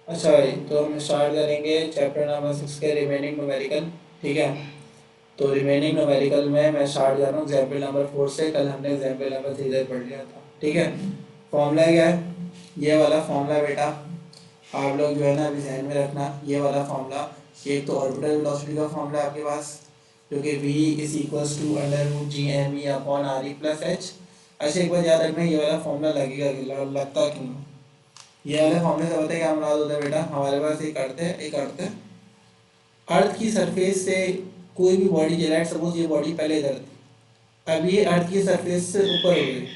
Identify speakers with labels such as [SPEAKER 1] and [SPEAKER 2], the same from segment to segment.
[SPEAKER 1] अच्छा भाई, तो हम स्टार्ट करेंगे चैप्टर नंबर 6 के रिमेनिंग न्यूमेरिकल। ठीक है, तो रिमेनिंग न्यूमेरिकल में मैं स्टार्ट कर रहा हूँ एग्जाम्पल नंबर 4 से। कल हमने एग्जाम्पल नंबर 3 तक पढ़ लिया था। ठीक है, फॉर्मूला क्या है? ये वाला फॉर्मूला बेटा आप लोग जो है ना अभी ध्यान में रखना। ये वाला फॉर्मूला, एक तो ऑर्बिटल वेलोसिटी का फॉर्मूला है आपके पास, जो कि v is equals to under root G M E upon R E plus H. अच्छा, एक बार याद रखना, ये वाला फॉर्मूला लगेगा कि लगता क्यों? ये वाले फॉर्मूले से पता है क्या मुराद होता है बेटा? हमारे पास एक अर्थ है, अर्थ की सरफेस से कोई भी बॉडी चला, सपोज ये बॉडी पहले इधर थी, अब ये अर्थ की सरफेस से ऊपर हो गई,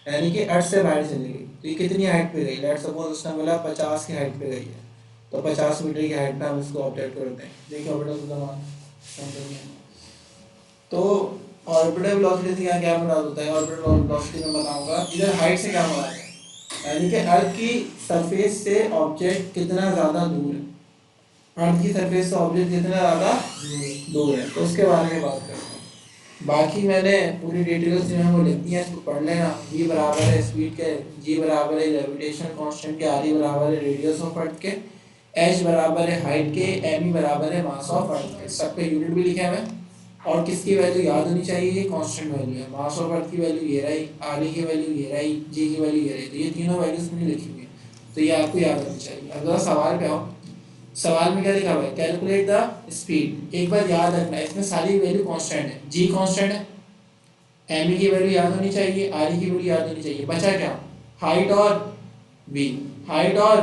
[SPEAKER 1] यानी कि अर्थ से बाहर चली गई। तो ये कितनी हाइट पे गई? लेट सपोज उसने बोला 50 की हाइट पे गई है, तो 50 मीटर की हाइट पे हम इसको ऑब्जेक्ट करते हैं। देखिए ऑब्जेक्ट तो ऑर्बिटल वेलोसिटी से क्या क्या मुराद होता है? ऑर्बिटल वेलोसिटी में बताऊंगा। इधर हाइट से क्या मुराद है? यानी कि अर्थ की सरफेस से ऑब्जेक्ट कितना ज़्यादा दूर है, अर्थ की सरफेस से ऑब्जेक्ट जितना ज़्यादा दूर है, तो उसके बारे में बात करते हैं। बाकी मैंने पूरी डिटेल्स जो है वो लिख दी है, इसको पढ़ लेना। v बराबर है स्पीड के, g बराबर है ग्रेविटेशन कांस्टेंट के, r बराबर है रेडियस ऑफ अर्थ के, h बराबर है हाइट के, m बराबर है मास ऑफ अर्थ के। सब पे यूनिट भी लिखे हुए हैं और किसकी वैल्यू याद होनी चाहिए? ये कांस्टेंट वैल्यू है। मास ऑफ अर्थ की वैल्यू ये रही, r की वैल्यू ये रही, g की वैल्यू ये रही। तो ये तीनों वैल्यूज मैंने लिखी हुई है, तो ये आपको याद होनी चाहिए। अब जरा सवाल पे आओ। सवाल में क्या लिखा हुआ है? Calculate the speed. एक बार याद रखना, इसमें सारी वैल्यू कांस्टेंट है। जी कांस्टेंट है, एम की वैल्यू याद होनी चाहिए, आर की वैल्यू याद होनी चाहिए। बचा क्या? हाइट और वी, हाइट और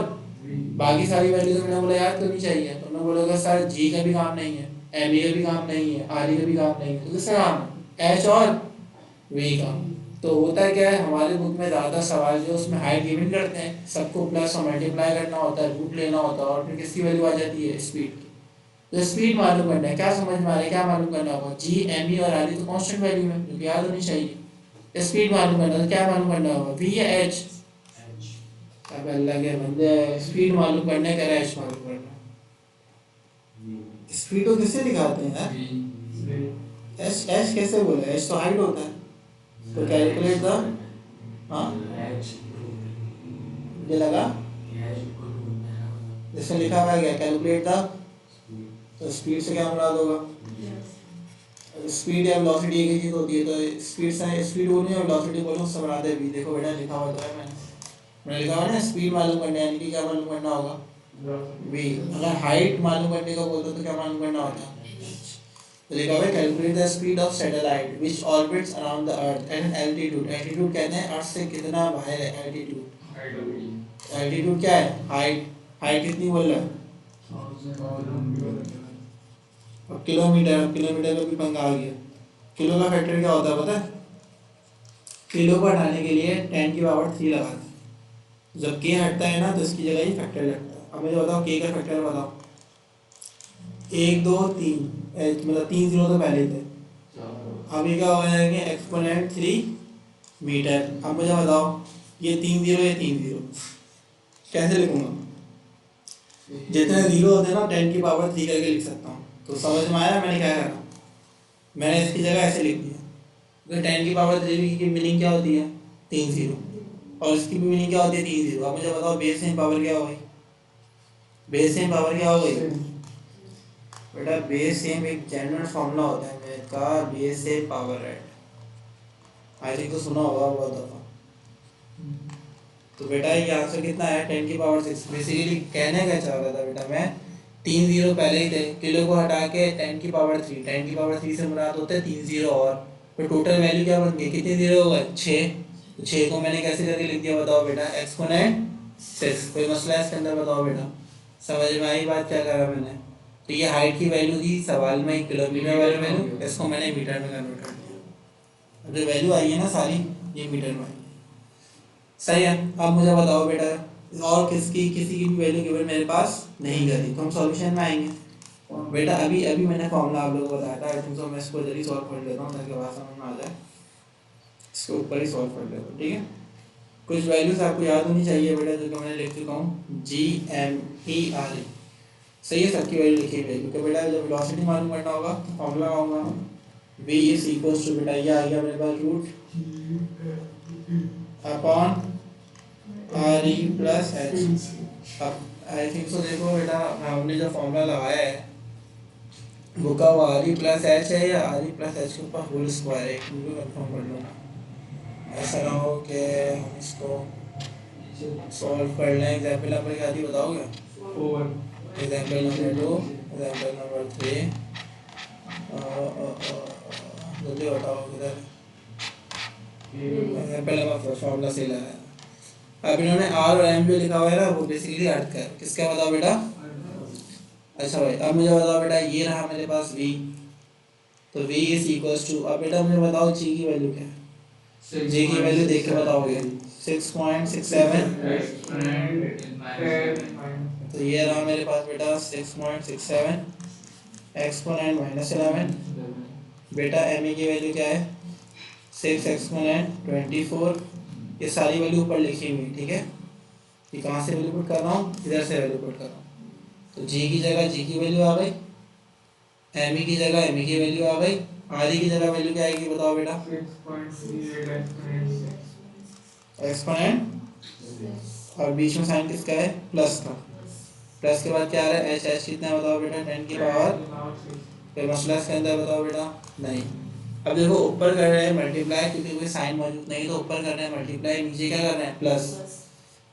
[SPEAKER 1] बाकी सारी वैल्यू तो मैंने बोला याद करनी चाहिए। तो मैं बोलोगे सर जी का भी काम नहीं है, एम का भी काम नहीं है, आर का भी काम नहीं है, तो किसका काम है? एच और वी का। तो होता है क्या है, हमारे बुक में ज़्यादा सवाल जो उसमें हाइट गिवन करते हैं, सबको प्लस और मल्टीप्लाई करना होता है, रूट लेना होता है, और फिर किसकी वैल्यू आ जाती है? स्पीड की। तो स्पीड मालूम करना है, क्या समझ में आ रहा है? क्या मालूम करना होगा? जी एम ई और आर तो कांस्टेंट वैल्यू है, जो कि याद होनी चाहिए। स्पीड मालूम करना तो क्या मालूम करना होगा? वी या एच? अब अल्लाह के बंदे, स्पीड मालूम करने का एच मालूम करना। स्पीड को किससे दिखाते हैं यार? एच एच कैसे बोले? एच तो हाइट होता है। तो कैलकुलेट द, हाँ ये लगा जिसमें लिखा हुआ है क्या? Calculate the. तो स्पीड से क्या मुराद होगा? स्पीड या वेलोसिटी एक ही चीज होती है, तो स्पीड से स्पीड बोलूँ या वेलोसिटी बोलूँ, उससे मुराद है भी। देखो बेटा लिखा हुआ तो है, मैंने लिखा हुआ ना स्पीड मालूम करना है, यानी कि क्या मालूम करना होगा? वी। अगर हाइट मालूम करने का बोलते तो क्या मालूम करना होता? तो लिखा हुआ है calculate the speed of satellite which orbits around the earth at an altitude. Altitude कहते हैं अर्थ से कितना बाहर है एल्टीट्यूड। एल्टीट्यूड क्या है? हाइट। हाइट कितनी बोल रहा है? अब किलोमीटर, किलोमीटर का भी पंगा आ गया। किलो का फैक्टर क्या होता है पता है? किलो को हटाने के लिए 10 की पावर 3 लगाते हैं। जब के हटता है ना तो इसकी जगह ही फैक्टर लगता है। अब मुझे बताओ के का फैक्टर बताओ। 1 2 3, मतलब 3 जीरो तो पहले ही थे। अब ये क्या हो जाएंगे? Exponent 3 metre. अब मुझे बताओ ये 3 जीरो, ये 3 जीरो कैसे लिखूंगा? जितने जीरो होते हैं ना 10 की पावर 3 करके लिख सकता हूँ। तो समझ में आया मैंने क्या करा? मैंने इसकी जगह ऐसे लिख दिया। तो 10 की पावर 3 की मीनिंग क्या होती है? 3 जीरो। और इसकी भी मीनिंग क्या होती है? 3 जीरो। अब मुझे बताओ बेस इन पावर क्या हो गई? बेस इन पावर क्या हो गई बेटा? बेस सेम एक जनरल फॉर्मूला होता है मैथ का, बेस से पावर है। आई थिंक तो सुना होगा बहुत दफा। तो बेटा ये आंसर कितना है? 10 की पावर 6। बेसिकली कहने का चाह रहा था बेटा मैं, 3 जीरो पहले ही थे, किलो को हटा के 10 की पावर 3, 10 की पावर 3 से मुराद होता है 3 जीरो। और तो टोटल वैल्यू क्या बन गई? कितने जीरो हो गए? 6। तो 6 को मैंने कैसे करके लिख दिया बताओ बेटा? एक्सपोनेंट 6। कोई मसला है इसके अंदर बताओ बेटा? समझ में आई बात क्या करा मैंने? तो ये हाइट की वैल्यू थी सवाल में, किलोमीटर वाली वैल्यू, इसको मैंने मीटर में कन्वर्ट कर दिया। अब जो वैल्यू आई है ना सारी, ये मीटर में आई। सही है। अब मुझे बताओ बेटा, और किसकी किसी की भी वैल्यू गिवन मेरे पास नहीं करी, तो हम सॉल्यूशन में आएंगे। बेटा अभी अभी मैंने फॉर्मूला आप लोगों को बताया था, आई थिंक सो मैं इसको जल्दी सॉल्व कर लेता हूँ ताकि बात समझ में आ जाए। इसके ऊपर ही सॉल्व कर लेता हूँ, ठीक है? कुछ वैल्यूज आपको याद होनी चाहिए बेटा, जो कि मैंने लिख चुका हूँ। जी एम ई आर ई, सही है, सबकी वैल्यू लिखी गई। क्योंकि बेटा जब वेलोसिटी मालूम करना होगा तो फॉर्मूला लगाऊंगा, v इज इक्वल्स टू, बेटा ये आ गया मेरे पास, root upon R E plus H. अब आई थिंक सो देखो बेटा, हमने जो फॉर्मूला लगाया है वो का वो आर ई प्लस एच है या आर ई प्लस एच के ऊपर होल स्क्वायर है, मुझे कंफर्म कर लो। ऐसा ना हो कि हम इसको सॉल्व कर लें। एग्जाम्पल नंबर क्या थी बताओगे? एग्जाम्पल नंबर 2, एग्जाम्पल नंबर 3, जल्दी बताओ किधर? एग्जाम्पल नंबर 4 फॉर्मूला से लगाया। अब इन्होंने आर और एम जो लिखा हुआ है ना वो बेसिकली अर्थ का है। किसका बताओ बेटा? अच्छा भाई, अब मुझे बताओ बेटा, ये रहा मेरे पास v, तो v इज इक्वल्स टू, अब बेटा मुझे बताओ g की वैल्यू क्या है? g की वैल्यू देख के बताओगे। 6.67, तो ये रहा मेरे पास बेटा 6.67 एक्सपोनेंट -11। बेटा m की वैल्यू क्या है? 6 एक्सपोनेंट 24। ये सारी वैल्यू ऊपर लिखी हुई, ठीक है? ये कहाँ से वैल्यू पुट कर रहा हूँ? इधर से वैल्यू पुट कर रहा हूँ। तो g की जगह g की वैल्यू आ गई, m की जगह m की वैल्यू आ गई, r की जगह वैल्यू क्या आएगी बताओ बेटा? 6.38 एक्सपोनेंट, और बीच में साइन किसका है? प्लस का। प्लस के बाद क्या आ रहा है? एच कितना है बताओ बेटा? 10 की पावर, फिर मसला के अंदर बताओ बेटा? नहीं। अब देखो ऊपर कर रहे हैं मल्टीप्लाई, क्योंकि कोई साइन मौजूद नहीं है तो ऊपर कर रहे हैं मल्टीप्लाई, नीचे क्या कर रहे हैं? प्लस।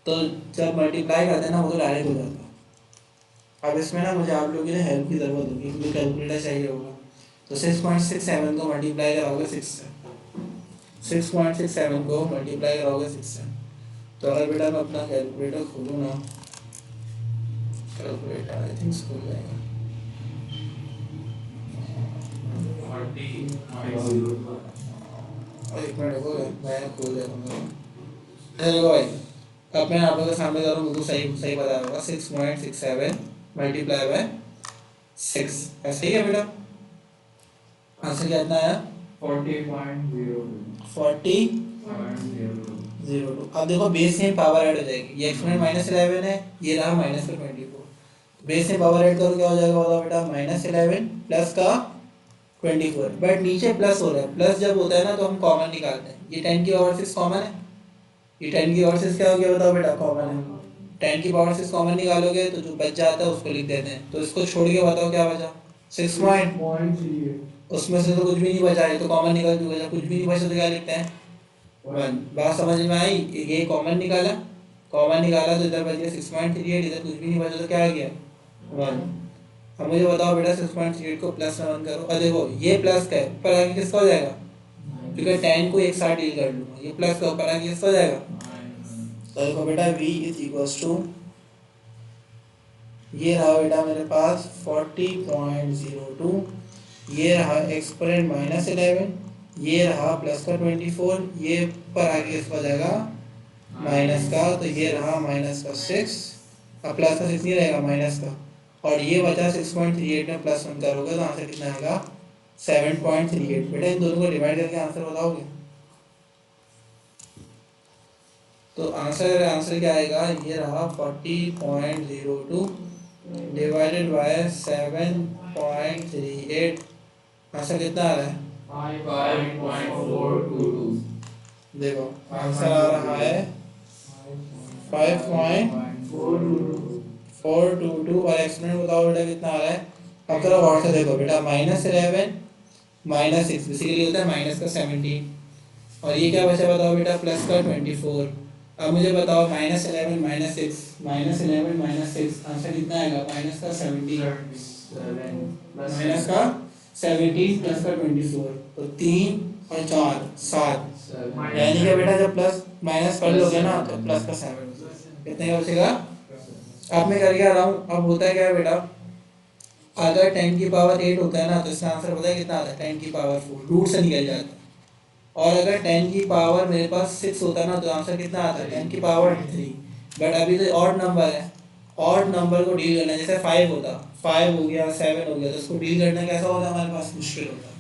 [SPEAKER 1] तो जब मल्टीप्लाई करते हैं ना वो तो डायरेक्ट हो जाता है। अब इसमें ना मुझे आप लोगों की हेल्प की ज़रूरत होगी, क्योंकि कैलकुलेटर चाहिए होगा। तो 6.67 को मल्टीप्लाई कराओगे 6 से, 6.67 को मल्टीप्लाई कराओगे 6 से। तो अगर बेटा मैं अपना कैलकुलेटर खोलूँ ना, कैलकुलेटर आई थिंक खोल जाएगा। एक मिनट रुको, मैं खोल देता हूँ। देखो भाई, अब मैं आप लोगों के सामने जा रहा हूँ, मुझे सही सही बता होगा। 6.67 मल्टीप्लाई बाय 6, ऐसे ही है बेटा? आंसर कितना आया? 40.02। अब देखो बेस में पावर ऐड हो जाएगी, ये एक्सपोनेंट -11 है, ये रहा -24। बेस में पावर ऐड करो क्या हो जाएगा बताओ बेटा? -11 प्लस का 24, बट नीचे प्लस हो रहा है। प्लस जब होता है ना तो हम कॉमन निकालते हैं। ये 10 की पावर 6 कॉमन है, ये 10 की पावर 6 क्या हो गया बताओ बेटा? कॉमन है। 10 की पावर 6 कॉमन निकालोगे तो जो बच जाता है उसको लिख देते हैं। तो इसको छोड़ के बताओ क्या बचा? 6.38। उसमें से तो कुछ भी नहीं बचा, ये तो कॉमन निकल चुका है। कुछ भी नहीं बचा तो क्या लिखते हैं? 1। बात समझ में आई? ये कॉमन निकाला, कॉमन निकाला तो इधर बच गया 6.38, इधर कुछ भी नहीं बचा तो क्या आ गया? 1। अब मुझे बताओ बेटा 6.38 को प्लस में 1 करो, और देखो ये प्लस का है, ऊपर आगे किसका हो जाएगा? क्योंकि 10 को एक साथ डील कर लूँगा, ये प्लस का ऊपर आगे किसका हो जाएगा? तो देखो बेटा v इज इक्वल्स टू, ये रहा बेटा मेरे पास 40.02, ये रहा एक्सपोनेंट -11, ये रहा प्लस का 24, ये पर आगे किसका हो जाएगा? माइनस का, तो ये रहा -6, अब प्लस का 6 नहीं रहेगा, माइनस का, और ये बचा 6.38 में प्लस 1 करोगे तो आंसर कितना आएगा? 7.38। बेटा इन दोनों को डिवाइड करके आंसर बताओगे? तो आंसर क्या आएगा? ये रहा 40.02 डिवाइडेड बाय 7.38। आंसर कितना आ रहा है? 5.422। देखो आंसर आ रहा है 5.422, और एक्सपोनेंट बताओ बेटा कितना आ रहा है? अब थोड़ा गौर से देखो बेटा, -11 -6 बेसिकली होता है माइनस का 17, और ये क्या बचा बताओ बेटा? प्लस का 24। अब मुझे बताओ -11 -6 -11 -6 आंसर कितना आएगा? माइनस का 17, माइनस का 17 प्लस का 24, तो 3 और 4 7, यानी कि बेटा जब प्लस माइनस कर लोगे ना तो प्लस का 7 कितने का बचेगा? अब मैं कर क्या रहा हूँ? अब होता है क्या बेटा, अगर 10 की पावर 8 होता है ना तो इसका आंसर पता है कितना आता है? 10 की पावर 4, रूट से निकल जाता है। और अगर 10 की पावर मेरे पास 6 होता है ना तो आंसर कितना आता है? 10 की पावर 3। बट अभी तो ऑड नंबर है, ऑड नंबर को डील करना, जैसे 5 होता, 5 हो गया 7 हो गया, तो उसको डील करना कैसा होता है हमारे पास? मुश्किल होता है।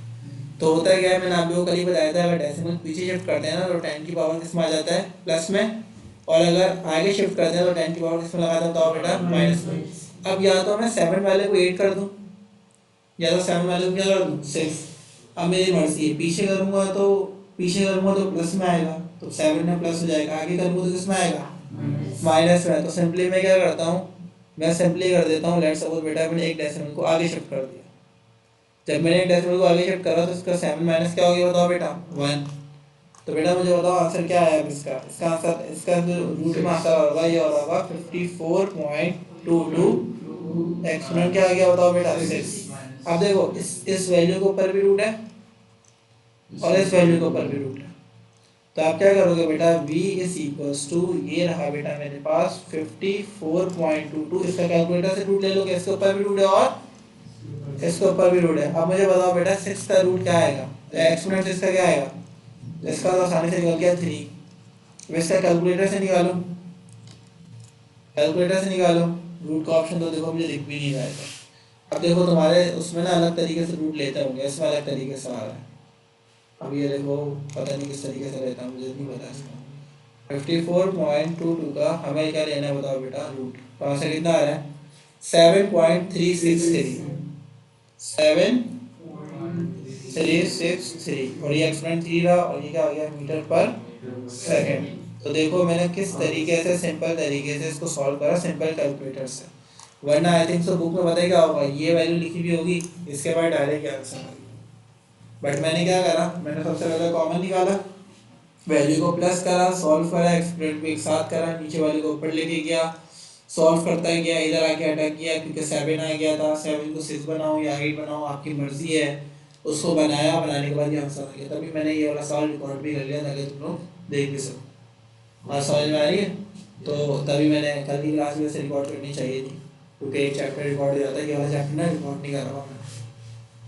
[SPEAKER 1] तो होता है क्या है, मैंने आप लोगों को कल ही बताया था, अगर डेसिमल पीछे शिफ्ट करते हैं ना तो 10 की पावर किस में आ जाता है? प्लस में, और अगर आगे शिफ्ट करते हैं तो 10 की पावर किस में लगा देता हूँ बेटा? माइनस में। अब या तो मैं 7 वाले को 8 कर दूँ, या तो 7 वाले को क्या कर दूँ? 6। अब मेरी मर्जी है, पीछे करूँगा तो प्लस में आएगा, तो 7 में प्लस हो जाएगा, आगे करूँगा तो किस में आएगा? माइनस में है, तो सिंपली मैं क्या करता हूँ, मैं सिंपली कर देता हूँ, लेट्स सपोज बेटा मैंने एक डेसिमल को आगे शिफ्ट कर दिया। जब मैंने एक डेसिमल को आगे शिफ्ट करा तो इसका 7 माइनस क्या हो गया बताओ बेटा 1। तो बेटा मुझे बताओ आंसर क्या आया इसका आंसर, इसका जो रूट में आंसर होगा ये होगा 54.22। एक्सपोनेंट क्या आ गया बताओ बेटा 6। अब देखो इस वैल्यू के ऊपर भी रूट है और इस वैल्यू के ऊपर भी रूट है, तो आप क्या करोगे बेटा v इज इक्वल्स टू, ये रहा बेटा मेरे पास 54.22। इसका कैलकुलेटर से रूट ले लोगे, इसके ऊपर भी रूट है और इसके ऊपर भी रूट है। अब मुझे बताओ बेटा 6 का रूट क्या आएगा, एक्सपोनेंट इसका क्या आएगा, इसका तो आसानी से निकल गया 3। इसका कैलकुलेटर से निकालो, कैलकुलेटर से निकालो रूट का ऑप्शन, तो देखो मुझे दिख भी नहीं रहा है। अब देखो तुम्हारे उसमें ना अलग तरीके से रूट लेते होंगे, इसमें अलग तरीके से आ रहा है। अब ये देखो पता नहीं किस तरीके से लेता हूँ, मुझे नहीं पता इसका। 54.22 का हमें क्या लेना है बताओ बेटा रूट, तो आंसर कितना आ रहा है 7.363, 7.363, और ये एक्सपोनेंट 3 रहा और ये क्या हो गया मीटर पर सेकंड। तो देखो मैंने किस तरीके से सिंपल तरीके से इसको सॉल्व करा, सिंपल कैलकुलेटर से, वरना आई थिंक सो बुक में पता है क्या होगा, ये वैल्यू लिखी भी होगी, इसके बाद डायरेक्ट आंसर। बट मैंने क्या करा, मैंने सबसे पहले कॉमन निकाला, वैल्यू को प्लस करा, सॉल्व करा, एक्सपोनेंट को एक साथ करा, नीचे वाले को ऊपर लेके गया, सॉल्व करता गया, इधर आके अटैक किया क्योंकि 7 आ गया था, 7 को 6 बनाओ या 8 बनाओ आपकी मर्जी है, उसको बनाया, बनाने के बाद ये आंसर आ गया। तभी मैंने ये वाला सवाल रिकॉर्ड भी कर लिया ताकि तुम लोग देख भी सको। और समझ में आ रही है, तो तभी मैंने कल की क्लास में से रिकॉर्ड करनी चाहिए थी, क्योंकि एक चैप्टर रिकॉर्ड हो जाता है, ये वाला चैप्टर ना रिकॉर्ड नहीं कर रहा हूँ मैं।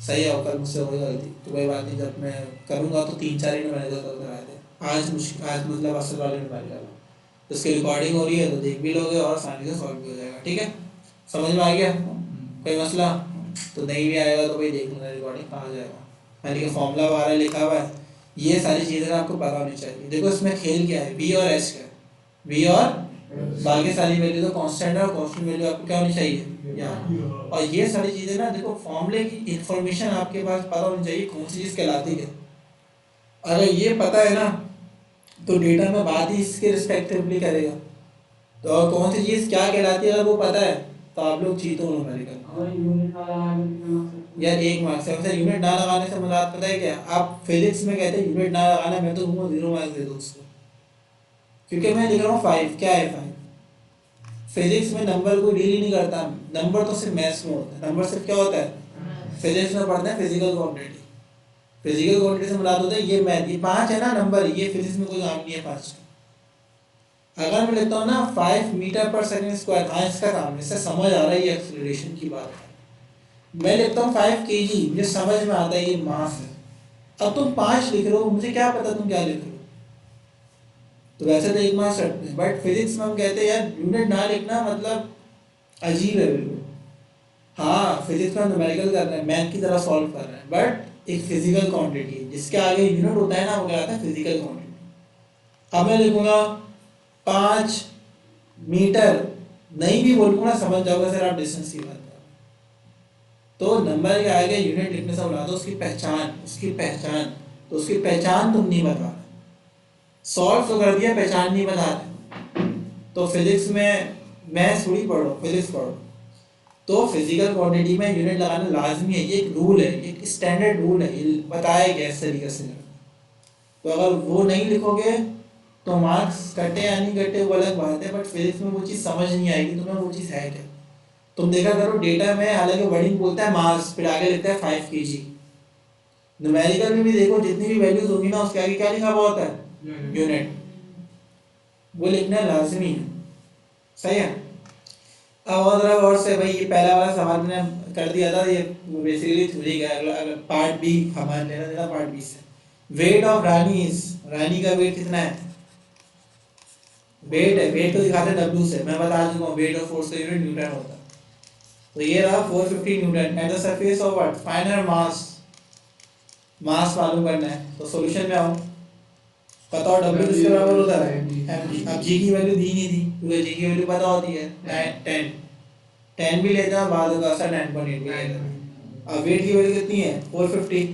[SPEAKER 1] सही है, कल मुझसे हो गलती तो कोई बात नहीं, जब मैं करूँगा तो 3-4 ही मैंने तो कल कराए थे, आज मतलब असल वाले में मारी डाला, तो उसकी रिकॉर्डिंग हो रही है तो देख भी लोगे और आसानी से सॉल्व भी हो जाएगा। ठीक है, समझ में आ गया, कोई मसला तो नहीं भी आएगा तो भाई देख लेना रिकॉर्डिंग कहाँ जाएगा। यानी कि फॉर्मूला 12 लिखा हुआ है, ये सारी चीज़ें आपको पता होनी चाहिए। देखो इसमें खेल क्या है, वी और एच का है, वी और बाकी सारी वैल्यू तो कांस्टेंट है, और कांस्टेंट वैल्यू आपको क्या होनी चाहिए यहाँ। और ये सारी चीज़ें ना देखो फॉर्मूले की इन्फॉर्मेशन आपके पास पता होनी चाहिए कौन सी चीज़ कहलाती है। अगर ये पता है ना तो डेटा में बात ही इसके रिस्पेक्टिवली करेगा, तो और कौन सी चीज़ क्या कहलाती है अगर वो पता है तो आप लोग जीतो न्यूमेरिकल। यार एक मार्क्स से वैसे यूनिट ना लगाने से मुराद पता है क्या, आप फिजिक्स में कहते हैं यूनिट ना लगाना, मैं तो कहूँगा 0 मार्क्स दे दो उसको, क्योंकि मैं लिख रहा हूँ 5, क्या है 5। फिजिक्स में नंबर को डील ही नहीं करता, नंबर तो सिर्फ मैथ्स में होता है, नंबर सिर्फ क्या होता है फिजिक्स में पढ़ते हैं फिजिकल क्वांटिटी। फिजिकल क्वांटिटी से मुराद होता है ये मैथ, ये 5 है ना नंबर, ये फिजिक्स में कोई काम नहीं है 5 का। अगर मैं लिखता हूँ ना 5 मीटर पर सेकंड स्क्वायर, हाँ इसका काम है, इससे समझ आ रहा है ये एक्सीलरेशन की बात है। मैं लिखता हूँ 5 kg, मुझे समझ में आता है ये मास है। अब तुम 5 लिख रहे हो, मुझे क्या पता तुम क्या लिख रहे हो, तो वैसे तो एक मार्क्स रखते हैं, बट फिजिक्स में हम कहते हैं यार यूनिट ना लिखना मतलब अजीब है बिल्कुल। हाँ फिजिक्स में न्यूमेरिकल कर रहे हैं, मैथ की तरह सॉल्व कर रहे हैं, बट एक फिजिकल क्वांटिटी जिसके आगे यूनिट होता है ना वो कहलाता है फिजिकल क्वांटिटी। अब मैं लिखूंगा 5 मीटर, नहीं भी बोलूँगा समझ जाओगे सर आप डिस्टेंस की बात कर, तो नंबर के आगे यूनिट लिखने से बुला दो उसकी पहचान, उसकी पहचान, तो उसकी पहचान तुम नहीं बता रहे, सॉल्व तो कर दिया पहचान नहीं बता रहे। तो फिजिक्स में मैथ्स थोड़ी पढ़ो, फिजिक्स पढ़ो, तो फिजिकल क्वांटिटी में यूनिट लगाना लाजमी है, ये एक रूल है, एक स्टैंडर्ड रूल है, ये बताया गया इस तरीके से। तो अगर वो नहीं लिखोगे तो मार्क्स कटे या नहीं कटे वो अलग बात है, बट फिजिक्स में वो चीज़ समझ नहीं आएगी तुम्हें वो चीज़ है क्या। तुम देखा करो डेटा में हालांकि वर्डिंग बोलता है मास, फिर आगे लिखता है 5 kg। न्यूमेरिकल में भी देखो जितनी भी वैल्यूज होगी ना उसके आगे क्या लिखा हुआ होता है यूनिट, वो लिखना लाजमी है। सही है। अब और से भाई ये पहला वाला सवाल मैंने कर दिया था, ये बेसिकली थ्योरी का अगला पार्ट बी हमारे लेना देना पार्ट बी से। वेट ऑफ रानी का वेट कितना है, वेट है, वेट तो दिखाते हैं W से, मैं बता चुका हूँ वेट ऑफ फोर्स का यूनिट न्यूटन होता है। तो ये रहा 450 newton at the surface of what, find her mass, mass मालूम करना है। तो सॉल्यूशन में आओ, पता हो W किसके बराबर होता है mg। अब g की वैल्यू दी नहीं थी क्योंकि g की वैल्यू पता होती है 10 भी लेता है बाद का 10.8 भी लेता है। अब वेट की वैल्यू कितनी है 450,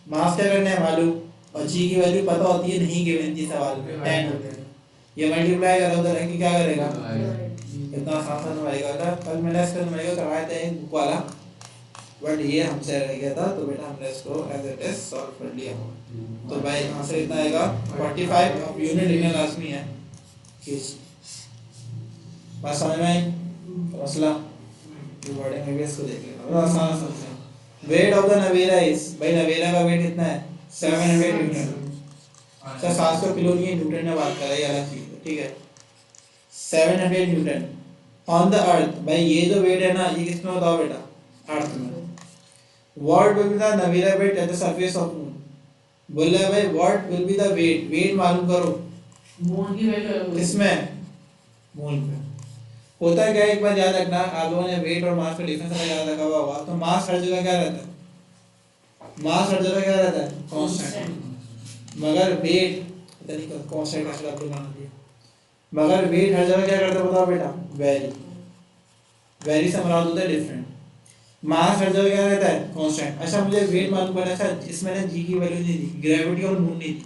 [SPEAKER 1] मास क्या करना है मालूम, और g की वैल्यू पता होती है नहीं गिवन थी सवाल में 10 होते हैं। ये मल्टीप्लाई करो उधर रख के क्या करेगा, इतना आसान सा नंबरेगा था। कल मैंने इसका नंबरेगा करवाया था एक बुक वाला, बट ये हमसे रह गया था, तो बेटा हमने इसको एज इट इज सॉल्व कर लिया। तो भाई यहाँ से इतना आएगा 45। अब यूनिट लिखना लाजमी है, बात समझ में आई? तो मसला वर्डिंग में भी इसको देख लेना, बड़ा आसान समझते हैं। Weight of the Navera is, भाई नवेरा का वेट कितना है 700 न्यूटन। अच्छा 700 किलो नहीं है, न्यूटन में बात कर रहा है, ये अलग चीज है, ठीक है। 700 न्यूटन ऑन द अर्थ, भाई ये जो वेट है ना ये किसमें बताओ बेटा, अर्थ में। व्हाट विल बी द नवेरा weight at the surface of moon, बोल रहा है भाई what will be the weight, weight मालूम करो मून की वैल्यू किसमें, मून पे। होता है क्या, एक बार याद रखना, आप लोगों ने वेट और मास का डिफरेंस याद रखा हुआ होगा। तो मास हर जगह क्या रहता है, मास हर जगह क्या रहता है, कांस्टेंट। मगर वेट पता नहीं कांस्टेंट का शब्द बना दिया, मगर वेट हर जगह क्या करता है बताओ बेटा, वेरी। वेरी से मुराद होता है डिफरेंट। मास हर जगह क्या रहता है, कांस्टेंट। अच्छा मुझे वेट मालूम करना, अच्छा इसमें ना जी की वैल्यू नहीं दी, ग्रेविटी और मून नहीं दी।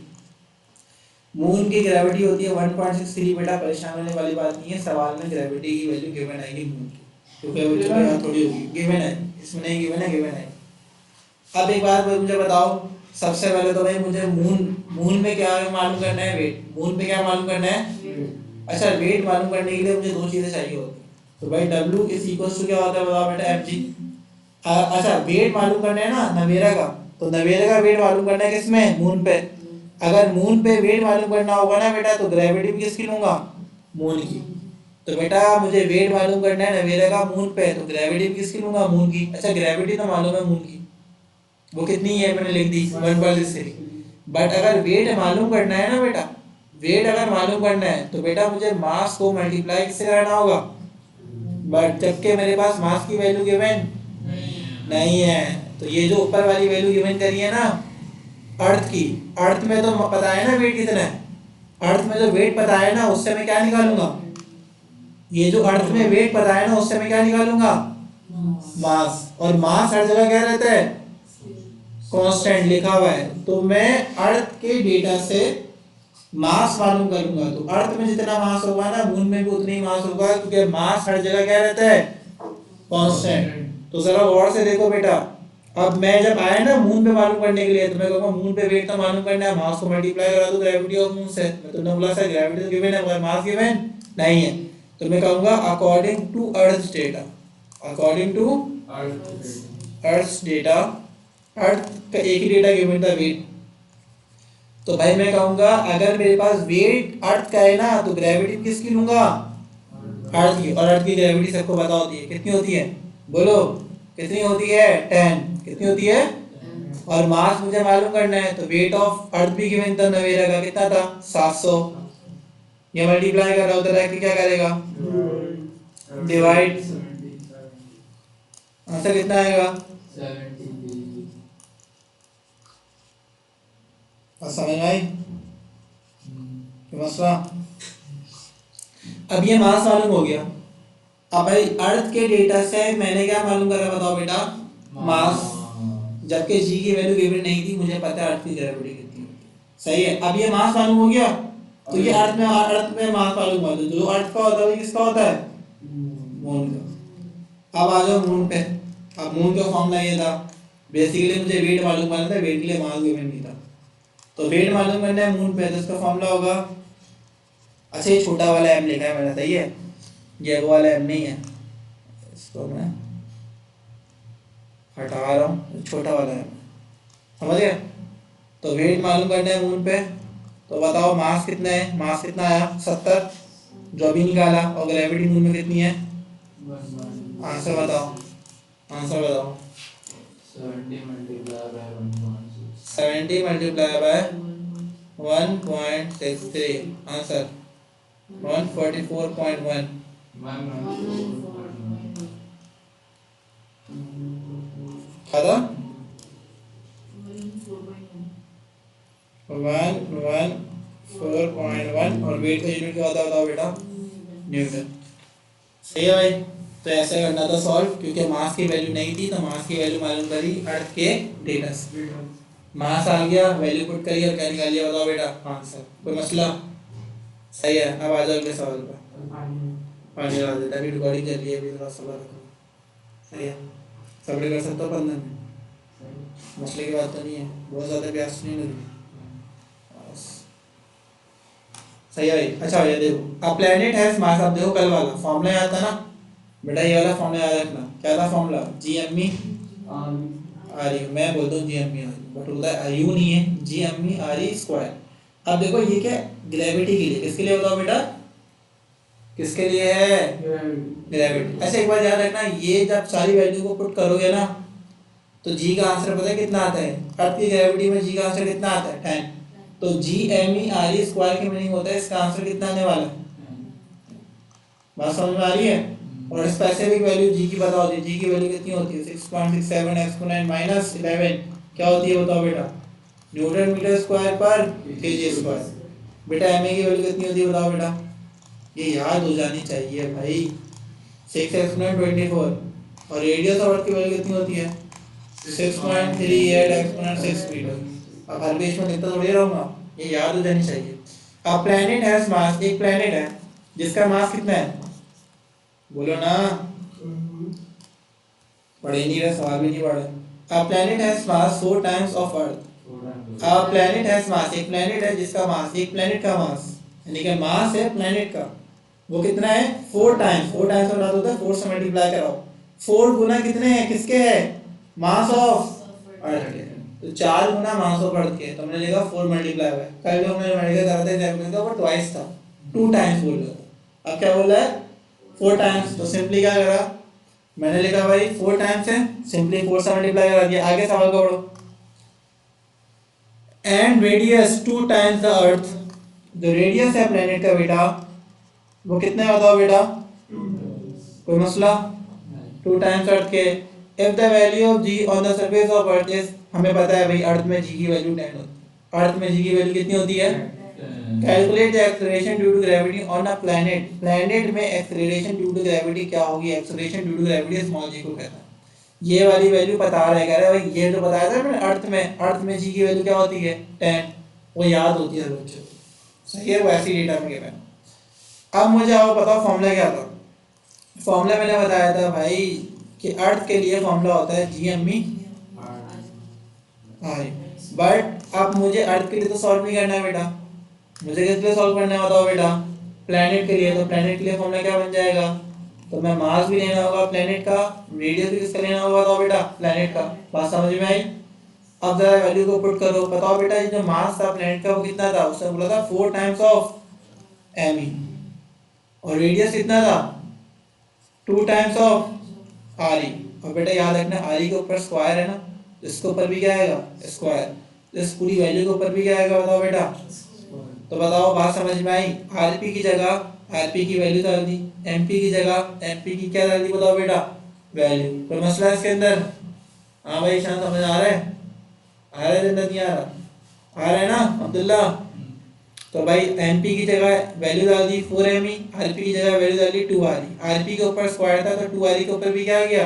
[SPEAKER 1] मून की ग्रेविटी होती है 1.63, बेटा परेशान होने वाली बात नहीं है, सवाल में ग्रेविटी की वैल्यू गिवन आएगी मून की, क्योंकि वो चलो यहाँ थोड़ी होगी, गिवन है, इसमें नहीं गिवन है, गिवन है। अब एक बार मुझे बताओ, सबसे पहले तो भाई मुझे मून में क्या मालूम करना है, वेट। मून पे क्या मालूम करना है, अच्छा वेट मालूम करने के लिए मुझे दो चीजें चाहिए होती है। तो भाई W इज इक्वल टू क्या होता है बताओ बेटा, mg। अच्छा वेट मालूम करना है ना नवेरा का, तो नवेरा का वेट मालूम करना है किसमें, मून पे। अगर मून पे वेट मालूम करना होगा ना बेटा, तो ग्रेविटी भी किसकी लूंगा, मून की। तो बेटा मुझे वेट मालूम करना है नवेरा का मून पे, तो ग्रेविटी भी किसकी लूंगा, मून की। अच्छा ग्रेविटी तो मालूम है मून की, वो कितनी है मैंने लिख दी 1.63। बट अगर वेट मालूम करना है ना बेटा, वेट अगर मालूम करना है तो बेटा मुझे मास को मल्टीप्लाई किससे करना होगा, बट जबकि मेरे पास मास की वैल्यू गिवन नहीं है। तो ये जो ऊपर वाली वैल्यू गिवन करी है ना अर्थ की, अर्थ में तो पता है ना वेट कितना है, अर्थ में जो वेट पता है ना उससे मैं क्या निकालूंगा, ये जो अर्थ में वेट पता है ना उससे मैं क्या निकालूंगा, मास। और मास हर जगह क्या रहता है, कांस्टेंट लिखा हुआ है। तो मैं अर्थ के डेटा से मास मालूम करूंगा, तो अर्थ में जितना मास होगा ना मून में भी उतना ही मास होगा, क्योंकि मास हर जगह क्या रहता है, कांस्टेंट। तो जरा गौर से देखो बेटा, अब मैं जब आया ना मून पे मालूम करने के लिए, तो मैं कहूंगा मून पे वेट तो मालूम करना है, मास को मल्टीप्लाई करा दो ग्रेविटी ऑफ मून से। मैं तुमने बोला सर ग्रेविटी तो गिवन है मगर मास गिवन नहीं है, तो मैं कहूंगा according to earth data, according to earth data, earth का एक ही डेटा गिवन था वेट। तो भाई मैं कहूंगा अगर मेरे पास वेट अर्थ का है ना, तो ग्रेविटी किसकी लूंगा, अर्थ की। और अर्थ की ग्रेविटी सबको पता होती है, कितनी होती है बोलो, कितनी होती है 10, कितनी होती है। और मास मुझे मालूम करना है, तो वेट ऑफ अर्थ भी गिवन था नवेरा का, कितना था 700। ये मल्टीप्लाई कर रहा उधर रह के क्या करेगा, डिवाइड, आंसर कितना आएगा 70। और समझ में आई मसला। अब ये मास मालूम हो गया। अब भाई अर्थ के डेटा से मैंने क्या मालूम करा बताओ बेटा, मास। जबकि जी की वैल्यू गिवन नहीं थी, मुझे पता है अर्थ की ग्रेविटी कितनी होती है, सही है। अब ये मास मालूम हो गया, तो ये अर्थ में मास मालूम हुआ, तो जो अर्थ का होता है किसका होता है, मून का। अब आ जाओ मून पे। अब मून का फॉर्मूला ये था, बेसिकली मुझे वेट मालूम करना था, वेट के लिए मास गिवन नहीं था, तो वेट मालूम करना है मून पे, तो इसका फॉर्मूला होगा, अच्छा ये छोटा वाला एम लिखा है मैंने, सही है, ये वो वाला एम नहीं है, इसको मैं हटा रहा हूँ, छोटा वाला एम, समझ गए। तो वेट मालूम करना है मून पे, तो बताओ मास कितना है, मास कितना आया 70 जो अभी निकाला, और ग्रेविटी मून में कितनी है, आंसर बताओ, आंसर बताओ। 70 मल्टीप्लाई बाय 1.63, आंसर 144.1। खाता 114.1, और वेट का यूनिट क्या होता है बताओ बेटा, न्यूटन। सही है भाई। तो ऐसे करना था सॉल्व, क्योंकि मास की वैल्यू नहीं थी, तो मास की वैल्यू मालूम करी अर्थ के डेटा से, मास आ गया, वैल्यू पुट करी और क्या निकाल लिया बताओ बेटा, आंसर। कोई मसला। सही है। अब आ जाओ अगले सवाल पर। पानी डाल देता है, अभी रिकॉर्डिंग चल रही है, अभी थोड़ा सब्र रखो। सही है, सब्र कर सकते हो 15 मिनट, मसले की बात तो नहीं है, बहुत ज़्यादा प्यास नहीं लगी बस। सही है भाई। अच्छा भैया देखो, अ प्लेनेट हैज मास, अब देखो कल वाला फॉर्मूला याद था ना बेटा, ये वाला फॉर्मूला याद रखना। क्या था formula? G M E R E, मैं बोलता हूँ G M E R E, but होता है यू नहीं है, G M E R E square. अब देखो ये क्या, ग्रेविटी के लिए, किसके लिए बताओ बेटा, किसके लिए है? ग्रेविटी। अच्छा एक बार याद रखना, ये जब सारी वैल्यू को पुट करोगे ना तो जी का आंसर पता है कितना आता है? अर्थ की ग्रेविटी में जी का आंसर कितना आता है? 10। तो G M E R E square की मीनिंग होता है इसका आंसर कितना आने वाला है? बात समझ में आ रही है? और स्पेसिफिक वैल्यू जी की बताओ, जी की वैल्यू कितनी होती है? 6.67 एक्सपोनेंट माइनस 11 क्या होती है बताओ बेटा? न्यूटन मीटर स्क्वायर पर केजी स्क्वायर। बेटा एम ए की वैल्यू कितनी होती है बताओ बेटा? ये याद हो जानी चाहिए भाई, 6 एक्सपोनेंट 24। और रेडियस ऑफ अर्थ की वैल्यू कितनी होती है? 6.38 एक्सपोनेंट 6 मीटर। अब हर बीच में लिखता थोड़ी रहूंगा, ये याद हो जानी चाहिए। अब प्लैनेट हैज मास, एक प्लैनेट है जिसका मास कितना है? बोलो ना, पढ़े नहीं रहे, सवाल भी नहीं पढ़े। A planet has mass 4 times of earth. A planet has मास, एक प्लैनेट है जिसका मास, एक प्लैनेट का मास यानी कि मास है प्लैनेट का, वो कितना है? 4 टाइम्स। 4 टाइम्स का होता है 4 से मल्टीप्लाई कराओ, 4 गुना कितने हैं, किसके है? मास ऑफ अर्थ के। तो 4 गुना मास ऑफ अर्थ के, तो हमने लिखा 4 मल्टीप्लाई बाय, कल जो हमने मल्टीप्लाई करा था एग्जांपल का वो ट्वाइस था, 2 टाइम्स बोल रहा था। अब क्या बोल रहा है? 4 टाइम्स। तो सिंपली क्या करा, मैंने लिखा भाई 4 टाइम्स है, सिंपली 4 से मल्टीप्लाई करा दिया। आगे सवाल को पढ़ो। And radius 2 times the earth, जो रेडियस है प्लेनेट का बेटा वो कितना है बताओ बेटा? कोई मसला? 2 टाइम्स अर्थ के। If the value of g on the surface of earth is, हमें पता है भाई अर्थ में जी की वैल्यू 10 होती है, अर्थ में जी की वैल्यू कितनी होती है? Calculate the acceleration due to gravity on a planet, planet में एक्सेलरेशन ड्यू टू ग्रेविटी क्या होगी? Acceleration due to gravity small G को कहता है। ये वाली वैल्यू बता रहा है, कह रहा है भाई ये जो बताया था मैंने अर्थ में जी की वैल्यू क्या होती है? 10। वो याद होती है बच्चों को, सही है, वो ऐसी डेटा में गिवन। अब मुझे आओ बताओ फॉर्मूला क्या था? फॉर्मूला मैंने बताया था भाई कि अर्थ के लिए फॉर्मूला होता है G M E R E. But अब मुझे अर्थ के लिए तो सॉल्व नहीं करना है बेटा, मुझे किस लिए सॉल्व करना है बताओ बेटा? प्लैनेट के लिए। तो प्लैनेट के लिए फॉर्मूला क्या बन जाएगा? तो मैं मास भी लेना होगा प्लैनेट का, रेडियस भी किसका लेना होगा बताओ बेटा? प्लैनेट का। बात समझ में आई? अब जरा वैल्यू को पुट करो, बताओ बेटा ये जो मास था प्लैनेट का वो कितना था? उसने बोला था 4 टाइम्स ऑफ एम ई। और रेडियस कितना था? 2 टाइम्स ऑफ आर ई। और बेटा याद रखना आर ई के ऊपर स्क्वायर है ना, इसके ऊपर भी क्या आएगा? स्क्वायर। इस पूरी वैल्यू के ऊपर भी क्या आएगा बताओ बेटा? तो बताओ बात समझ में आई? आरपी की जगह आरपी की वैल्यू डाल दी, एमपी की जगह एमपी की क्या डाल दी बताओ बेटा? वैल्यू। कोई मसला है इसके अंदर? हाँ भाई शान समझ आ रहा है? आ रहा है नहीं आ रहा? आ रहा है ना अब्दुल्ला? तो भाई एमपी की जगह वैल्यू डाल दी 4 एम ई, आरपी की जगह वैल्यू डाल दी 2 आर ई। आरपी के ऊपर स्क्वायर था तो 2 आर ई के ऊपर भी क्या आ गया?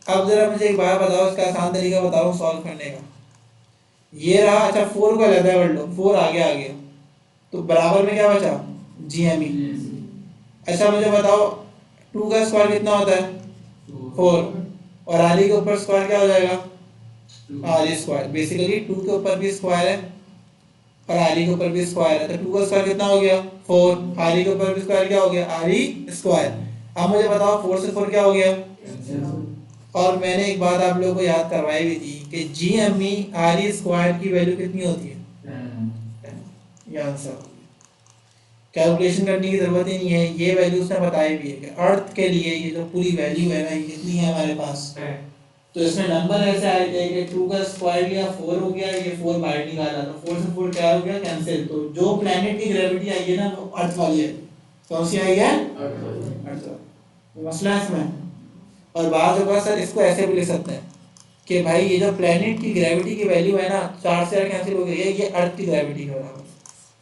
[SPEAKER 1] अब जरा मुझे एक बात बताओ, इसका आसान तरीका बताओ सॉल्व करने का। ये रहा, अच्छा 4 को अलग कर लो, 4 आगे आ गया तो बराबर में क्या बचा? G M E. अच्छा मुझे बताओ 2 का स्क्वायर कितना होता है? 4। और आर ई के ऊपर स्क्वायर क्या हो जाएगा? Are E square. बेसिकली 2 के ऊपर भी स्क्वायर है और आर ई के ऊपर भी स्क्वायर है, तो 2 का स्क्वायर कितना हो गया? 4। आर ई के ऊपर भी स्क्वायर क्या हो गया? Are E square. अब मुझे बताओ 4 से 4 क्या हो गया? और मैंने एक बात आप लोगों को याद करवाई भी थी कि G M E R E square की वैल्यू कितनी होती है? ये आंसर। कैलकुलेशन करने की जरूरत ही नहीं है, ये वैल्यू उसने बताई भी है कि अर्थ के लिए ये जो पूरी वैल्यू है ना ये कितनी है हमारे पास। तो इसमें नंबर ऐसे आए कि 2 का स्क्वायर लिया 4 हो गया, ये 4 बाहर निकाला तो 4 से 4 क्या हो गया? कैंसिल। तो जो प्लैनेट की ग्रेविटी आई है ना वो अर्थ वाली है। कौन सी आई है? अर्थ वाली। मसला है इसमें। और बाद में सर इसको ऐसे भी लिख सकते हैं कि भाई ये जो प्लैनेट की ग्रेविटी की वैल्यू है ना 4 से कैंसिल हो गई है, ये अर्थ की ग्रेविटी के बराबर।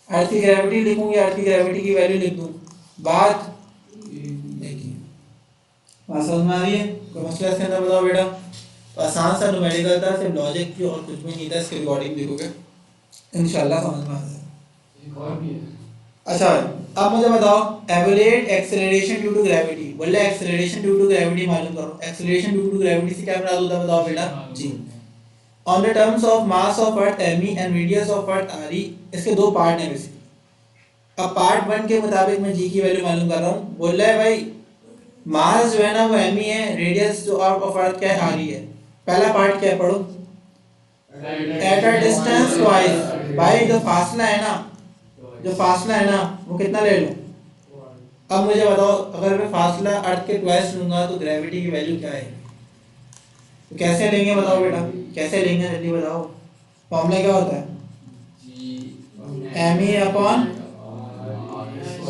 [SPEAKER 1] अर्थ की ग्रेविटी लिखूंगी, अर्थ की ग्रेविटी की वैल्यू लिख दूं, बात देखिए बात समझ में आ रही है? कोई मसला इसके अंदर बताओ बेटा? तो आसान सा न्यूमेरिकल था, सिर्फ लॉजिक की और कुछ भी नहीं था, इसकी रिकॉर्डिंग देखोगे इंशाल्लाह समझ में आ जाएगा। अच्छा अब मुझे बताओ average acceleration due to gravity, बोले एक्सेलरेशन ड्यू टू ग्रेविटी मालूम करो। एक्सेलरेशन ड्यू टू ग्रेविटी से क्या प्राप्त होता है बताओ बेटा जी। On the terms of mass of earth M E and radius of earth R E, इसके दो पार्ट हैं बेसिकली। अब पार्ट वन के मुताबिक मैं जी की वैल्यू मालूम कर रहा हूँ। बोल रहा है भाई मास जो है ना वो एम ई है, रेडियस जो ऑफ अर्थ क्या है आर ई है। पहला पार्ट क्या है पढ़ो, एट अ डिस्टेंस ट्वाइस। भाई जो फासला है ना, जो फासला है ना वो कितना ले लो। अब मुझे बताओ अगर मैं फासला अर्थ के ट्वाइस लूंगा तो ग्रेविटी की वैल्यू क्या है, तो कैसे लेंगे बताओ बेटा, कैसे लेंगे जल्दी बताओ। फॉर्मूला क्या होता है, एम ई अपॉन,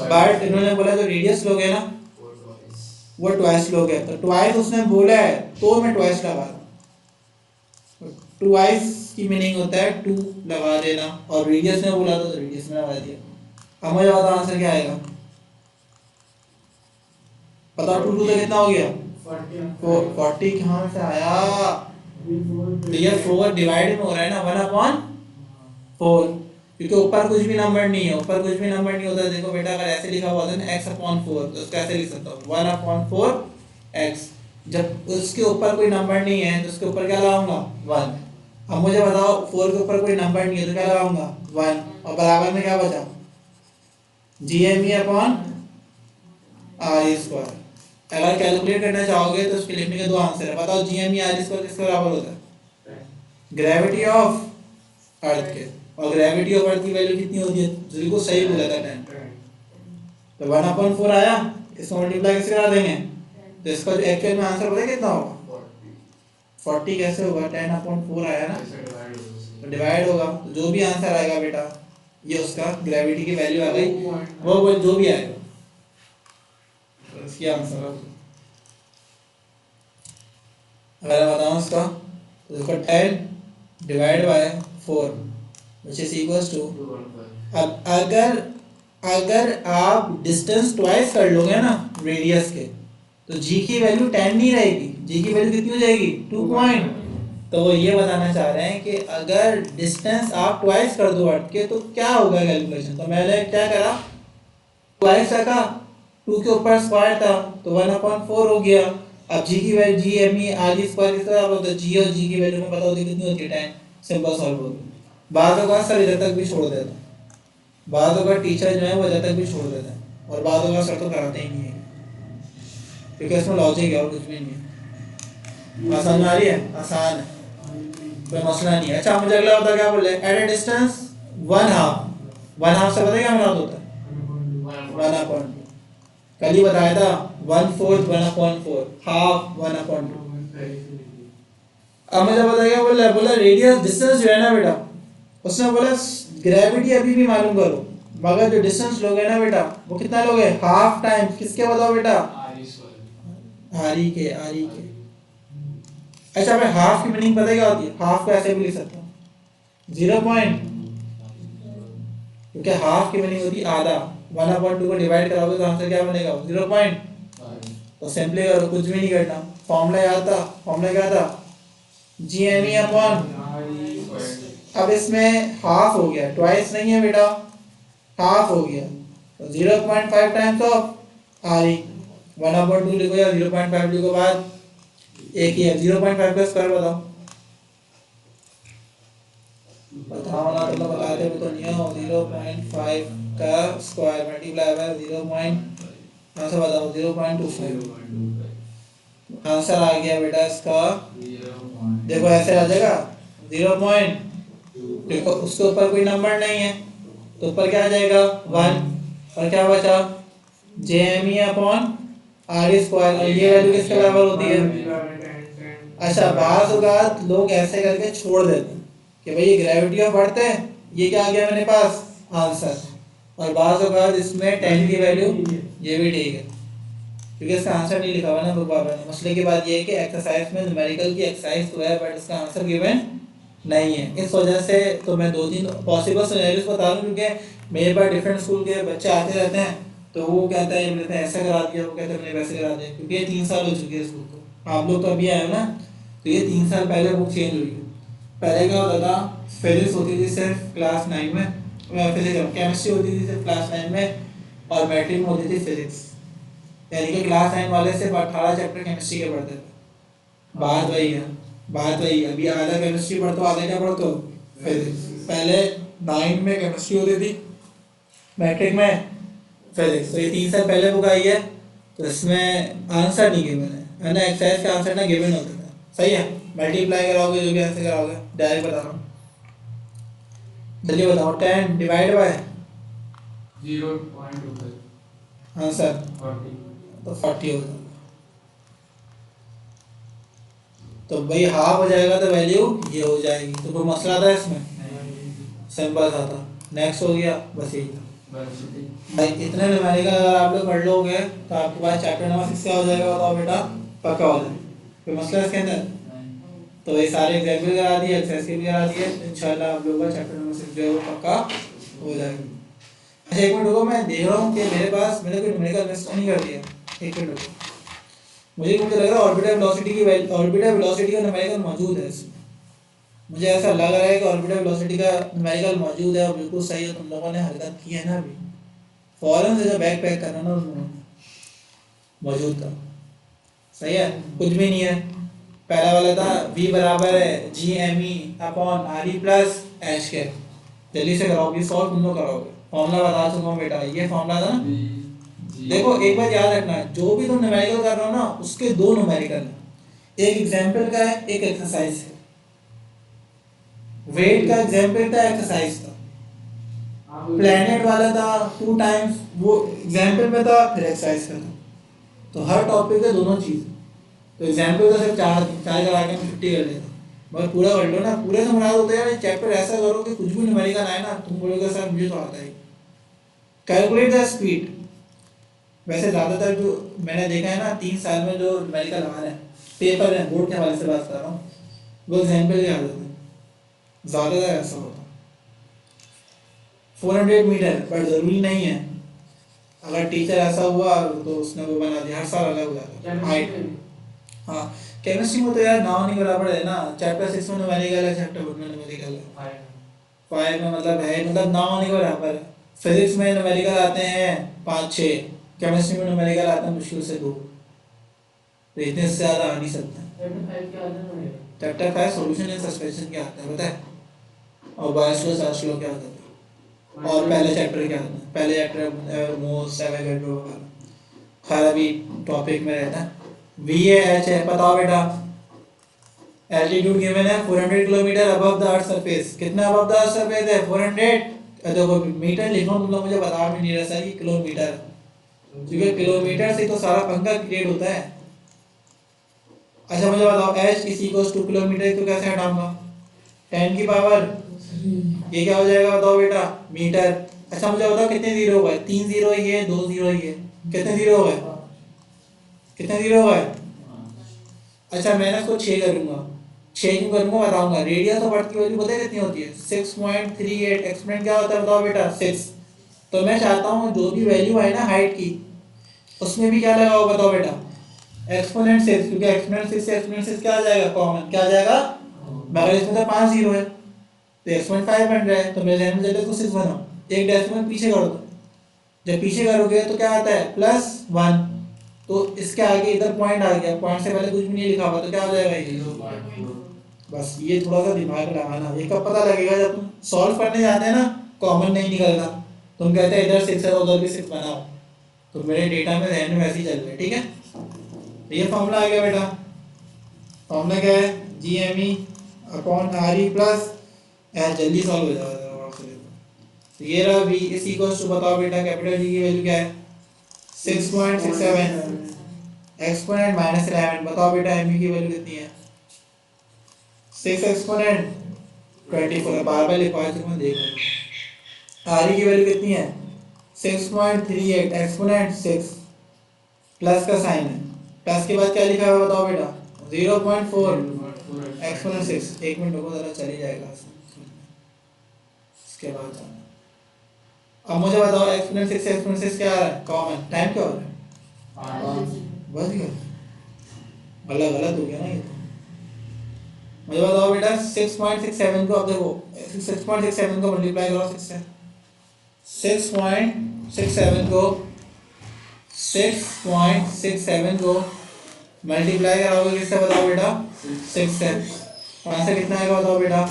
[SPEAKER 1] बट इन्होंने बोला जो रेडियस लोगे ना वो ट्वाइस लोगे, तो ट्वाइस उसने बोला है तो मैं ट्वाइस लगा रहा हूँ। ट्वाइस की मीनिंग होता है टू लगा देना, और रेडियस ने बोला तो रेडियस में लगा दिया। अब मुझे बताओ आंसर क्या आएगा, बताओ टू टू तो कितना हो गया 40, कहाँ से आया, तो ये 4 डिवाइड में हो रहा है ना 1/4, क्योंकि ऊपर कुछ भी नंबर नहीं है, ऊपर कुछ भी नंबर नहीं होता। देखो बेटा अगर ऐसे लिखा हुआ था ना x/4, तो उसको ऐसे लिख सकता हूँ 1/4x। जब उसके ऊपर कोई नंबर नहीं है तो उसके ऊपर क्या लगाऊंगा 1। अब मुझे बताओ 4 के ऊपर कोई नंबर नहीं है तो क्या लगाऊंगा 1, और बराबर में क्या बचा GME/r²। अगर कैलकुलेट करना चाहोगे तो उसके लिखने के दो आंसर है। बताओ GME/r² किसके बराबर होता है, ग्रेविटी ऑफ अर्थ के, और ग्रेविटी ऑफ अर्थ की वैल्यू कितनी होती है, बिल्कुल सही बोला था 10। तो 1/4 आया, इसको मल्टीप्लाई किससे करा देंगे, तो इसका जो एक्चुअल में आंसर पता है कितना होगा 40। कैसे होगा, 10/4 आया ना, तो डिवाइड होगा, तो जो भी आंसर आएगा बेटा ये उसका ग्रेविटी की वैल्यू आ गई, वो जो भी आएगा तो इसकी आंसर है। अगर बताऊँ इसका तो देखो 10 divide by 4 which is equals to, अब अगर आप डिस्टेंस ट्वाइस कर लोगे ना रेडियस के, तो जी की वैल्यू 10 नहीं रहेगी, जी की वैल्यू कितनी हो जाएगी 2 पॉइंट। तो वो ये बताना चाह रहे हैं कि अगर डिस्टेंस आप ट्वाइस कर दो अर्थ के तो क्या होगा कैलकुलेशन। तो मैंने क्या करा, ट्वाइस रखा, 2 के ऊपर स्क्वायर था तो 1/4 हो गया। अब जी की वैल्यू GME/r² किस तरह होता है, जी और जी की वैल्यू में पता होती है कितनी होती है 10, सिंपल सॉल्व होती है। बाद का सर इधर तक भी छोड़ देता है, बाद का टीचर जो है वो इधर तक भी छोड़ देता है, और बाद का सर तो कराते ही नहीं है, क्योंकि इसमें लॉजिक है और कुछ भी नहीं है। आसान आ रही है, आसान है, कोई मसला नहीं है। अच्छा मुझे अगला होता क्या बोले, एट ए डिस्टेंस 1/2 से पता है क्या मतलब होता है 1/2, कल ही बताया था 1/4 1/4, हाफ 1/2। अब मुझे पता क्या बोला रेडियस डिस्टेंस जो है ना बेटा, उसने बोला ग्रेविटी अभी भी मालूम करो, मगर जो डिस्टेंस लोगे ना बेटा वो कितना लोगे, हाफ टाइम किसके बताओ बेटा, आरी के। अच्छा भाई हाफ की मीनिंग पता क्या होती है, हाफ को ऐसे भी लिख सकता हूँ 0 पॉइंट, क्योंकि हाफ की मीनिंग होती है आधा। 1/2 को डिवाइड कराओगे तो आंसर क्या बनेगा 0 पॉइंट। तो सिंपली करो, कुछ भी नहीं करना, फॉर्मूला याद था, फॉर्मूला क्या था GME अपॉन, अब इसमें हाफ हो गया, ट्वाइस नहीं है बेटा, हाफ हो गया, तो 0.5 टाइम्स ऑफ आर ई। 1/2 लिखो या 0.5 लिखो, बाद एक ही है। 0.5 का स्क्वायर बताओ, बताओ ना, तो बताते हो तो नहीं हो। 0.5 का स्क्वायर मल्टीप्लाई बाय 0. आंसर बताओ 0.25। आंसर आ गया बेटा इसका, देखो ऐसे आ जाएगा 0. देखो उसके ऊपर कोई नंबर नहीं है तो ऊपर क्या आ जाएगा 1, और क्या बचा GME/r², और ये वैल्यू किसके बराबर होती है। अच्छा बाज़ औक़ात लोग ऐसे करके छोड़ देते हैं कि भाई ये ग्रेविटी ऑफ अर्थ है, ये क्या आ गया मेरे पास आंसर, और बाज़ औक़ात इसमें 10 की वैल्यू, ये भी ठीक है क्योंकि इसका आंसर नहीं लिखा हुआ ना बुक वालों ने। मसले की बात ये है कि एक्सरसाइज में न्यूमेरिकल की एक्सरसाइज तो है बट इसका आंसर गिवन नहीं है। इस वजह से तो मैं 2-3 पॉसिबल सिनेरियोस बता रहा हूँ, क्योंकि मेरे पास डिफरेंट स्कूल के बच्चे आते रहते हैं, तो वो कहता है मैंने ऐसा करा दिया, वो कहता है मैंने वैसे करा दिया, क्योंकि ये 3 साल हो चुके हैं स्कूल को, आप लोग तो अभी आए हो ना, तो ये 3 साल पहले बुक चेंज हुई है। पहले क्या होता था, फिजिक्स होती थी सिर्फ क्लास 9 में, फिजिक्स केमिस्ट्री होती थी सिर्फ क्लास 9 में और मैट्रिक में होती थी फिजिक्स, यानी कि क्लास 9 वाले सिर्फ 18 चैप्टर केमिस्ट्री के पढ़ते थे। बात वही है, बात वही है। अभी आधा केमिस्ट्री पढ़ते हो, आधा क्या पढ़ते हो, फिजिक्स। पहले 9 में केमिस्ट्री होती थी, मैट्रिक में फिजिक्स। तो ये 3 साल पहले बुक आई है, तो इसमें आंसर नहीं गिवन है ना, एक्सरसाइज का आंसर ना गिवन होता था। सही है, मल्टीप्लाई कराओगे जो भी आंसर कराओगे, डायरेक्ट बता रहा हूँ, जल्दी बताओ। 10 डिवाइड बाय
[SPEAKER 2] 0.25
[SPEAKER 1] आंसर
[SPEAKER 2] 40
[SPEAKER 1] तो 40 हो जाएगा। तो भाई हाफ हो जाएगा तो वैल्यू ये हो जाएगी। तो कोई मसला था इसमें, सिंपल सा था। नेक्स्ट हो गया, बस यही था भाई। इतने न्यूमेरिकल अगर आप लोग पढ़ लोगे तो आपके पास चैप्टर नंबर 6 क्या हो जाएगा, बताओ बेटा, पक्का हो जाएगा। कोई मसला है इसके अंदर? तो ये सारे एग्जाम्पल करा दिए, एक्सरसाइज भी करा दिए, इंशाल्लाह आप लोगों का चैप्टर नंबर 6 जो है वो पक्का हो जाएगा। अच्छा एक मिनट रुको, मैं देख रहा हूँ कि मेरे पास मैंने कोई न्यूमेरिकल मिस नहीं कर दिया। एक मिनट रुको, मुझे लग रहा है ऑर्बिटल वेलोसिटी का न्यूमेरिकल मौजूद है इसमें। मुझे ऐसा लग रहा है कि ऑर्बिटल वेलोसिटी का न्यूमेरिकल मौजूद है और बिल्कुल सही है। तुम लोगों ने हरकत की है ना, अभी फौरन से जो बैग पैक करना ना उन्होंने मौजूद था। सही है, कुछ भी नहीं है। पहला वाला था v बराबर है GME/RE प्लस एच के। जल्दी से कराओगे, सॉल्व तुम लोग कराओगे। फॉर्मूला बता चुका हूँ बेटा, ये फॉर्मूला था। देखो एक बात याद रखना है, जो भी तुम न्यूमेरिकल कर रहे हो ना उसके दो न्यूमेरिकल है, एक एग्जाम्पल का है, एक एक्सरसाइज है। वेट का एग्जाम्पल था, एक्सरसाइज था। प्लैनेट वाला था 2 टाइम्स, वो एग्जाम्पल में था, फिर एक्सरसाइज का था। तो हर टॉपिक के दोनों चीज। तो एग्जाम्पल का सिर्फ 4 करा के मैं छुट्टी कर लेता, मगर पूरा कर लो ना, पूरे से मुराद होता है यार चैप्टर ऐसा करो कि कुछ भी न्यूमेरिकल आए ना तुम बोलोगे सर मुझे तो आता ही। Calculate the speed. वैसे ज़्यादातर जो मैंने देखा है ना 3 साल में जो न्यूमेरिकल आ रहे हैं पेपर है, बोर्ड के हवाले से बात कर रहा हूँ, वो एग्जाम्पल के आते हैं, ज़्यादातर ऐसा होता है। 400 मीटर, पर ज़रूरी नहीं है। अगर टीचर ऐसा हुआ तो उसने वो बना दिया, हर साल अलग हो जाता है हाइट। हाँ केमिस्ट्री में तो यार नाव नहीं बराबर है ना। चैप्टर 6 में न्यूमेरिकल है, चैप्टर 4 में न्यूमेरिकल है, 5 में मतलब है, मतलब नाव नहीं बराबर है। फिजिक्स में न्यूमेरिकल आते हैं 5-6, केमिस्ट्री में न्यूमेरिकल आते हैं मुश्किल से 2, तो इतने से ज़्यादा आ नहीं सकते। चैप्टर 5 सॉल्यूशन एंड सस्पेंशन क्या आता है पता है, और बायोस्लो सास्लो क्या आता है, और पहले चैप्टर क्या आता है, पहले चैप्टर मोस एवोगाड्रो वगैरह। खैर अभी टॉपिक में रहता है। VAH है, बताओ बेटा। एल्टीट्यूड गिवन है 400 kilometre above the earth surface. कितना अबव द अर्थ सरफेस है? 400। देखो मीटर लिखो, तुम लोग मुझे बता भी नहीं रहा सर, ये किलोमीटर, क्योंकि किलोमीटर से तो सारा पंखा क्रिएट होता है। अच्छा मुझे बताओ h is equal two kilometre, तो कैसे हटाऊंगा? 10 की पावर, ये क्या हो जाएगा बताओ बेटा, मीटर। अच्छा मुझे बताओ कितने जीरो हो गए? 3 जीरो ही है, 2 जीरो ही है, कितने जीरो हो गए? कितने जीरो हो गए? अच्छा मैंने इसको 6 करूंगा, 6 क्यों करूंगा बताऊंगा। रेडियस ऑफ अर्थ की वैल्यू पता है कितनी होती है? 6.38। एक्सपोनेंट क्या होता है बताओ बेटा? 6। तो मैं चाहता हूँ जो भी वैल्यू है ना हाइट की, उसमें भी क्या लगाओ बताओ बेटा? एक्सपोनेंट 6, क्योंकि एक्सपोनेंट 6 से एक्सपोनेंट 6 क्या आ जाएगा? कॉमन क्या आ जाएगा? मगर इसमें तो 5 जीरो है, तो एक्सपोनेंट 5 बन रहा है, तो मेरे ध्यान में चले तो 6 बनाओ, एक डेसिमल पीछे कर दो। जब पीछे करोगे तो क्या आता है? +1। तो इसके आगे इधर पॉइंट आ गया, पॉइंट से पहले कुछ भी नहीं लिखा हुआ, तो क्या हो जाएगा ये? बस ये थोड़ा सा दिमाग लगाना, ये कब पता लगेगा? जब तुम सॉल्व करने जाते हैं ना, कॉमन नहीं निकलता, तुम कहते हैं इधर 6 है उधर भी 6 बनाओ, तो मेरे डेटा में ध्यान में वैसे ही चल रहा है। ठीक है, तो ये फॉर्मूला आ गया बेटा। फॉर्मूला क्या है? GME/RE plus H. जल्दी सॉल्व हो जाएगा। तो ये रहा v इज इक्वल टू, बताओ बेटा कैपिटल G की वैल्यू क्या है? 6.67। एक्सपोनेंट -11, बताओ बेटा m की वैल्यू कितनी है? 6 एक्सपोनेंट 24। बार बार लिखवा चुका हूं, देख लो। r की वैल्यू कितनी है? 6.38 एक्सपोनेंट 6, प्लस का साइन है, प्लस के बाद क्या लिखा है बताओ बेटा? 0.4 एक्सपोनेंट 6। एक मिनट रुको जरा, चली जाएगा इसके बाद। अब मुझे बताओ एक्सपोनेंट 6 से एक्सपोनेंट 6 क्या आ रहा है? कॉमन। टाइम क्या हो रहा है? बस गया, गलत गलत हो गया ना ये तो। मुझे बताओ बेटा 6.67 को, अब देखो 6.67 को मल्टीप्लाई करो 6 से, 6.67 को 6.67 को मल्टीप्लाई कराओगे किससे बताओ बेटा? 6 से। आंसर कितना आएगा बताओ बेटा?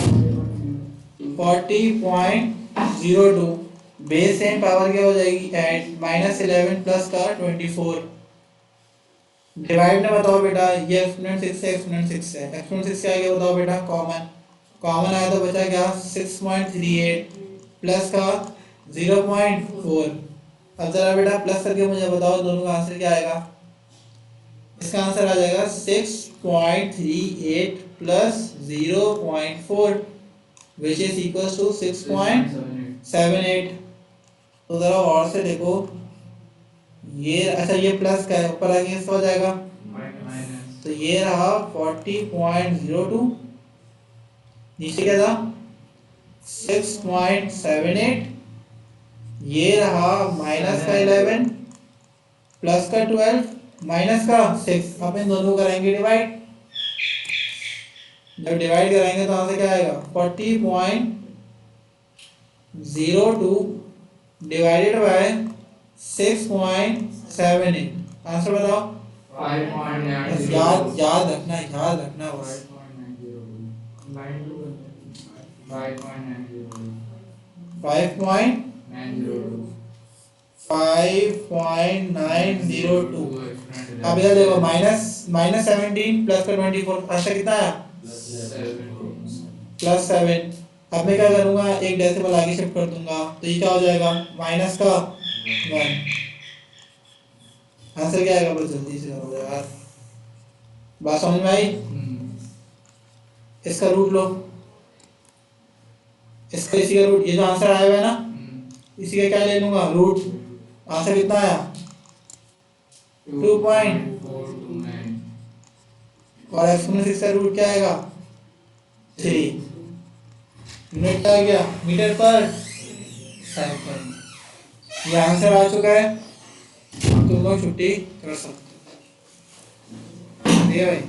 [SPEAKER 1] 40.02। बेस सेम पावर क्या हो जाएगी? ऐड -11 प्लस का 24। डिवाइड में बताओ बेटा, ये एक्सपोनेंट 6 से एक्सपोनेंट 6 से। एक्सपोनेंट 6 क्या आएगा बताओ बेटा? कॉमन आया तो बचा क्या? 6.38 प्लस का 0.4। अब जरा बेटा प्लस करके मुझे बताओ दोनों का आंसर क्या आएगा? इसका आंसर आ जाएगा 6.38 plus 0.4 which is equal to 6.78। तो जरा और से देखो, ये अच्छा ये प्लस का है, ऊपर आगे इसका हो जाएगा तो ये रहा 40.02, नीचे क्या था? 6.78, ये रहा माइनस का 11 प्लस का 12 माइनस का 6। अब इन दोनों को करेंगे डिवाइड। जब डिवाइड करेंगे तो आंसर क्या आएगा? 40.02 डिवाइडेड बाय 6.78। आंसर बताओ।
[SPEAKER 2] 5.90।
[SPEAKER 1] याद रखना बस। 5.902। अब इधर देखो -17 प्लस का 24, आंसर कितना आया? +7। अब मैं क्या करूंगा? एक डेसिमल आगे शिफ्ट कर दूंगा तो ये क्या हो जाएगा? माइनस का 1। आंसर क्या आएगा? बस जल्दी से करो यार, बात समझ में आई? इसका रूट लो, इसका इसी का रूट, ये जो आंसर आया हुआ है ना इसी का क्या ले लूंगा? रूट। आंसर कितना आया? 2.429। और एक्सपोनेंट 6 का रूट क्या आएगा? 3। यूनिट क्या आ गया? मीटर पर सेकंड। ये आंसर आ चुका है, तुम लोग छुट्टी कर सकते हो। ठीक है भाई।